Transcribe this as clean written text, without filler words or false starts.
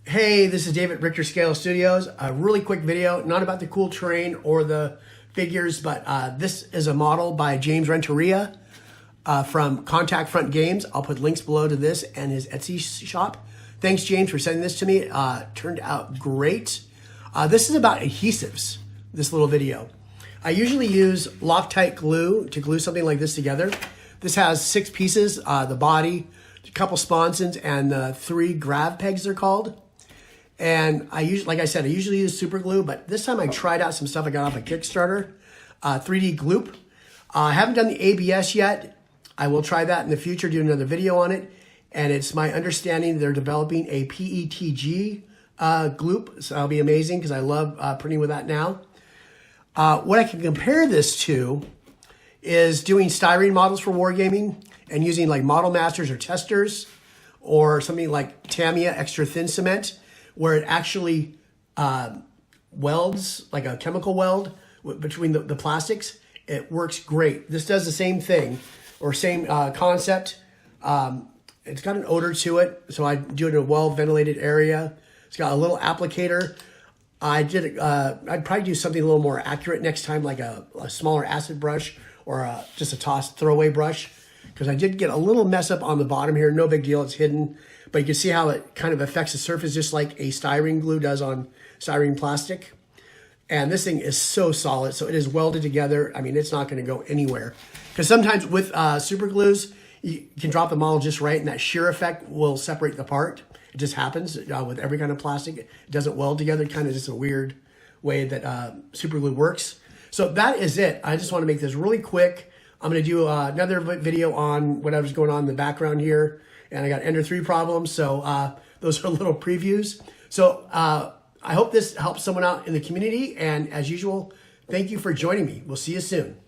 Hey, this is David, Richter Scale Studios. A really quick video, not about the cool terrain or the figures, but this is a model by James Renteria from Contact Front Games. I'll put links below to this and his Etsy shop. Thanks, James, for sending this to me. Turned out great. This is about adhesives, this little video. I usually use Loctite glue to glue something like this together. This has 6 pieces, the body, a couple sponsons, and 3 grab pegs they're called. And I usually, like I said, I usually use super glue, but this time I tried out some stuff I got off a Kickstarter, 3D Gloop. I haven't done the ABS yet. I will try that in the future, do another video on it. And it's my understanding they're developing a PETG Gloop, so that'll be amazing because I love printing with that now. What I can compare this to is doing styrene models for wargaming and using like Model Masters or Testers or something like Tamiya extra thin cement, where it actually welds, like a chemical weld between the plastics. It works great. This does the same thing, or same concept. It's got an odor to it, so I do it in a well-ventilated area. It's got a little applicator. I'd probably do something a little more accurate next time, like a smaller acid brush or just a tossed throwaway brush, because I did get a little mess up on the bottom here. No big deal, it's hidden. But you can see how it kind of affects the surface just like a styrene glue does on styrene plastic. And this thing is so solid, so it is welded together. I mean, it's not gonna go anywhere. Because sometimes with super glues, you can drop the model just right and that shear effect will separate the part. It just happens with every kind of plastic. It doesn't weld together, kind of just a weird way that super glue works. So that is it. I just wanna make this really quick. I'm gonna do another video on whatever's going on in the background here. And I got Ender 3 problems, so those are little previews. So I hope this helps someone out in the community, and as usual, thank you for joining me. We'll see you soon.